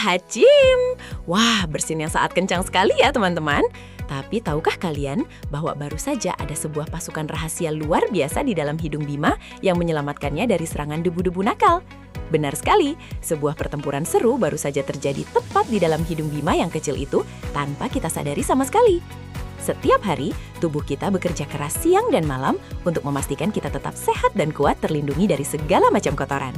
Hacim! Wah, bersin yang sangat kencang sekali ya teman-teman. Tapi tahukah kalian bahwa baru saja ada sebuah pasukan rahasia luar biasa di dalam hidung Bima yang menyelamatkannya dari serangan debu-debu nakal? Benar sekali, sebuah pertempuran seru baru saja terjadi tepat di dalam hidung Bima yang kecil itu tanpa kita sadari sama sekali. Setiap hari, tubuh kita bekerja keras siang dan malam untuk memastikan kita tetap sehat dan kuat terlindungi dari segala macam kotoran.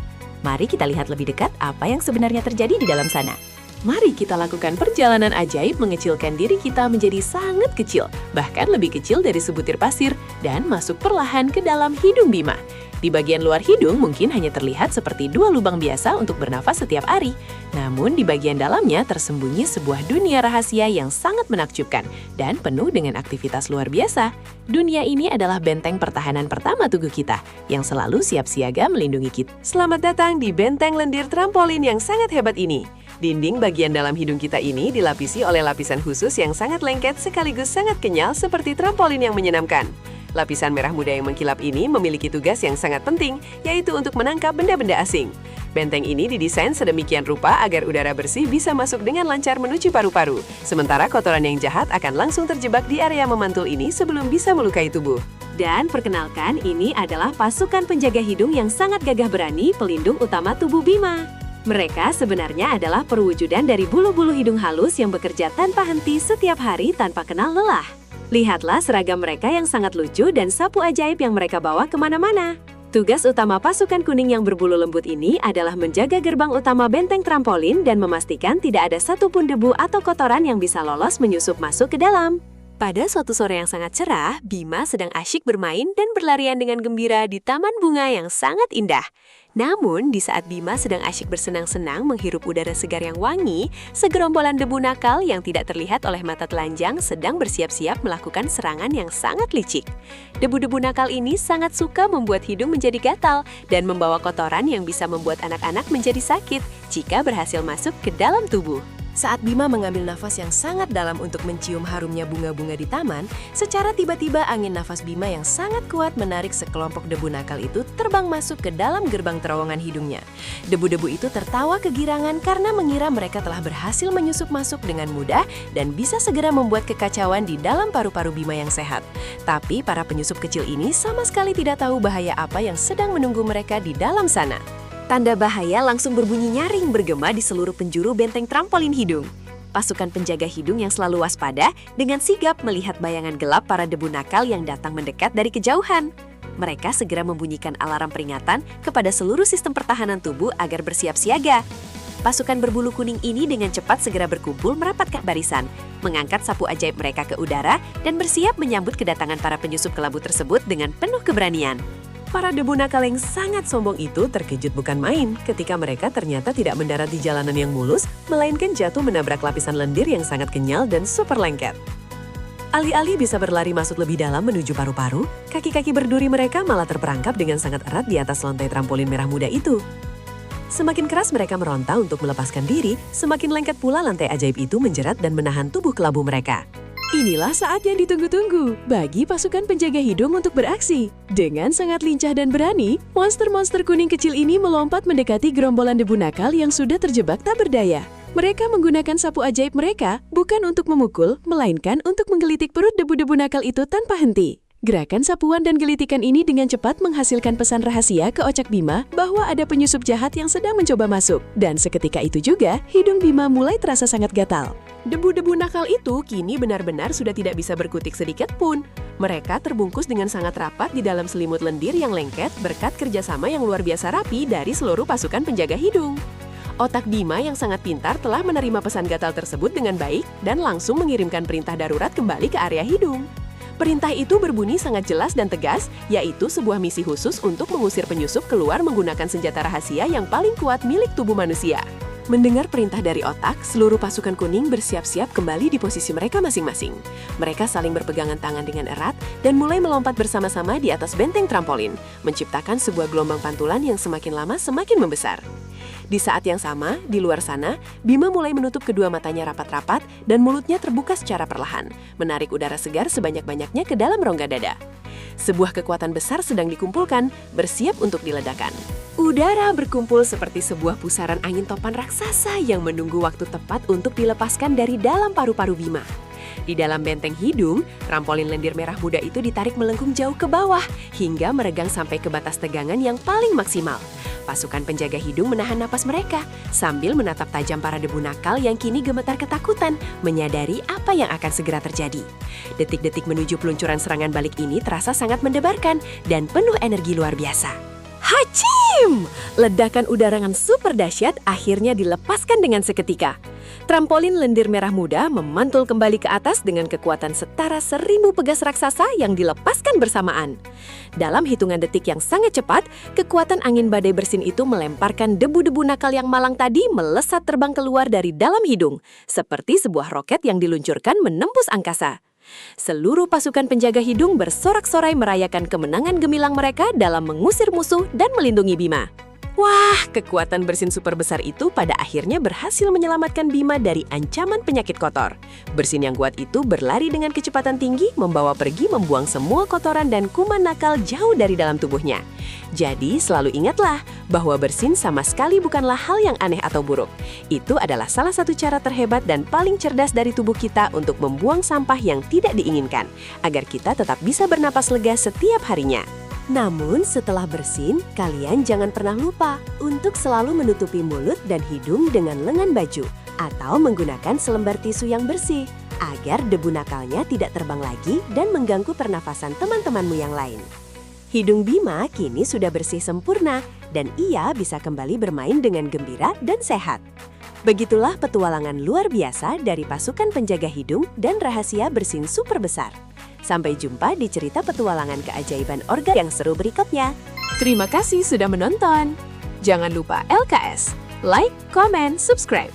Mari kita lihat lebih dekat apa yang sebenarnya terjadi di dalam sana. Mari kita lakukan perjalanan ajaib mengecilkan diri kita menjadi sangat kecil, bahkan lebih kecil dari sebutir pasir, dan masuk perlahan ke dalam hidung Bima. Di bagian luar hidung mungkin hanya terlihat seperti dua lubang biasa untuk bernafas setiap hari. Namun di bagian dalamnya tersembunyi sebuah dunia rahasia yang sangat menakjubkan dan penuh dengan aktivitas luar biasa. Dunia ini adalah benteng pertahanan pertama tubuh kita yang selalu siap siaga melindungi kita. Selamat datang di benteng lendir trampolin yang sangat hebat ini. Dinding bagian dalam hidung kita ini dilapisi oleh lapisan khusus yang sangat lengket sekaligus sangat kenyal seperti trampolin yang menyenangkan. Lapisan merah muda yang mengkilap ini memiliki tugas yang sangat penting, yaitu untuk menangkap benda-benda asing. Benteng ini didesain sedemikian rupa agar udara bersih bisa masuk dengan lancar menuju paru-paru, sementara kotoran yang jahat akan langsung terjebak di area memantul ini sebelum bisa melukai tubuh. Dan perkenalkan, ini adalah pasukan penjaga hidung yang sangat gagah berani, pelindung utama tubuh Bima. Mereka sebenarnya adalah perwujudan dari bulu-bulu hidung halus yang bekerja tanpa henti setiap hari tanpa kenal lelah. Lihatlah seragam mereka yang sangat lucu dan sapu ajaib yang mereka bawa kemana-mana. Tugas utama pasukan kuning yang berbulu lembut ini adalah menjaga gerbang utama benteng trampolin dan memastikan tidak ada satupun debu atau kotoran yang bisa lolos menyusup masuk ke dalam. Pada suatu sore yang sangat cerah, Bima sedang asyik bermain dan berlarian dengan gembira di taman bunga yang sangat indah. Namun, di saat Bima sedang asyik bersenang-senang menghirup udara segar yang wangi, segerombolan debu nakal yang tidak terlihat oleh mata telanjang sedang bersiap-siap melakukan serangan yang sangat licik. Debu-debu nakal ini sangat suka membuat hidung menjadi gatal dan membawa kotoran yang bisa membuat anak-anak menjadi sakit jika berhasil masuk ke dalam tubuh. Saat Bima mengambil nafas yang sangat dalam untuk mencium harumnya bunga-bunga di taman, secara tiba-tiba angin nafas Bima yang sangat kuat menarik sekelompok debu nakal itu terbang masuk ke dalam gerbang terowongan hidungnya. Debu-debu itu tertawa kegirangan karena mengira mereka telah berhasil menyusup masuk dengan mudah dan bisa segera membuat kekacauan di dalam paru-paru Bima yang sehat. Tapi para penyusup kecil ini sama sekali tidak tahu bahaya apa yang sedang menunggu mereka di dalam sana. Tanda bahaya langsung berbunyi nyaring bergema di seluruh penjuru benteng trampolin hidung. Pasukan penjaga hidung yang selalu waspada dengan sigap melihat bayangan gelap para debu nakal yang datang mendekat dari kejauhan. Mereka segera membunyikan alarm peringatan kepada seluruh sistem pertahanan tubuh agar bersiap siaga. Pasukan berbulu kuning ini dengan cepat segera berkumpul merapatkan barisan, mengangkat sapu ajaib mereka ke udara dan bersiap menyambut kedatangan para penyusup kelabu tersebut dengan penuh keberanian. Para debu nakal yang sangat sombong itu terkejut bukan main ketika mereka ternyata tidak mendarat di jalanan yang mulus, melainkan jatuh menabrak lapisan lendir yang sangat kenyal dan super lengket. Alih-alih bisa berlari masuk lebih dalam menuju paru-paru, kaki-kaki berduri mereka malah terperangkap dengan sangat erat di atas lantai trampolin merah muda itu. Semakin keras mereka meronta untuk melepaskan diri, semakin lengket pula lantai ajaib itu menjerat dan menahan tubuh kelabu mereka. Inilah saat yang ditunggu-tunggu bagi pasukan penjaga hidung untuk beraksi. Dengan sangat lincah dan berani, monster-monster kuning kecil ini melompat mendekati gerombolan debu nakal yang sudah terjebak tak berdaya. Mereka menggunakan sapu ajaib mereka bukan untuk memukul, melainkan untuk menggelitik perut debu-debu nakal itu tanpa henti. Gerakan sapuan dan gelitikan ini dengan cepat menghasilkan pesan rahasia ke otak Bima bahwa ada penyusup jahat yang sedang mencoba masuk. Dan seketika itu juga, hidung Bima mulai terasa sangat gatal. Debu-debu nakal itu kini benar-benar sudah tidak bisa berkutik sedikit pun. Mereka terbungkus dengan sangat rapat di dalam selimut lendir yang lengket berkat kerjasama yang luar biasa rapi dari seluruh pasukan penjaga hidung. Otak Bima yang sangat pintar telah menerima pesan gatal tersebut dengan baik dan langsung mengirimkan perintah darurat kembali ke area hidung. Perintah itu berbunyi sangat jelas dan tegas, yaitu sebuah misi khusus untuk mengusir penyusup keluar menggunakan senjata rahasia yang paling kuat milik tubuh manusia. Mendengar perintah dari otak, seluruh pasukan kuning bersiap-siap kembali di posisi mereka masing-masing. Mereka saling berpegangan tangan dengan erat dan mulai melompat bersama-sama di atas benteng trampolin, menciptakan sebuah gelombang pantulan yang semakin lama semakin membesar. Di saat yang sama, di luar sana, Bima mulai menutup kedua matanya rapat-rapat dan mulutnya terbuka secara perlahan, menarik udara segar sebanyak-banyaknya ke dalam rongga dada. Sebuah kekuatan besar sedang dikumpulkan, bersiap untuk diledakkan. Udara berkumpul seperti sebuah pusaran angin topan raksasa yang menunggu waktu tepat untuk dilepaskan dari dalam paru-paru Bima. Di dalam benteng hidung, trampolin lendir merah muda itu ditarik melengkung jauh ke bawah hingga meregang sampai ke batas tegangan yang paling maksimal. Pasukan penjaga hidung menahan napas mereka sambil menatap tajam para debu nakal yang kini gemetar ketakutan, menyadari apa yang akan segera terjadi. Detik-detik menuju peluncuran serangan balik ini terasa sangat mendebarkan dan penuh energi luar biasa. Hacim! Ledakan udara yang super dahsyat akhirnya dilepaskan dengan seketika. Trampolin lendir merah muda memantul kembali ke atas dengan kekuatan setara 1000 pegas raksasa yang dilepaskan bersamaan. Dalam hitungan detik yang sangat cepat, kekuatan angin badai bersin itu melemparkan debu-debu nakal yang malang tadi melesat terbang keluar dari dalam hidung, seperti sebuah roket yang diluncurkan menembus angkasa. Seluruh pasukan penjaga hidung bersorak-sorai merayakan kemenangan gemilang mereka dalam mengusir musuh dan melindungi Bima. Wah, kekuatan bersin super besar itu pada akhirnya berhasil menyelamatkan Bima dari ancaman penyakit kotor. Bersin yang kuat itu berlari dengan kecepatan tinggi, membawa pergi membuang semua kotoran dan kuman nakal jauh dari dalam tubuhnya. Jadi, selalu ingatlah bahwa bersin sama sekali bukanlah hal yang aneh atau buruk. Itu adalah salah satu cara terhebat dan paling cerdas dari tubuh kita untuk membuang sampah yang tidak diinginkan, agar kita tetap bisa bernapas lega setiap harinya. Namun setelah bersin, kalian jangan pernah lupa untuk selalu menutupi mulut dan hidung dengan lengan baju atau menggunakan selembar tisu yang bersih agar debu nakalnya tidak terbang lagi dan mengganggu pernafasan teman-temanmu yang lain. Hidung Bima kini sudah bersih sempurna dan ia bisa kembali bermain dengan gembira dan sehat. Begitulah petualangan luar biasa dari pasukan penjaga hidung dan rahasia bersin super besar. Sampai jumpa di cerita petualangan keajaiban organ yang seru berikutnya. Terima kasih sudah menonton. Jangan lupa LKS, like, comment, subscribe.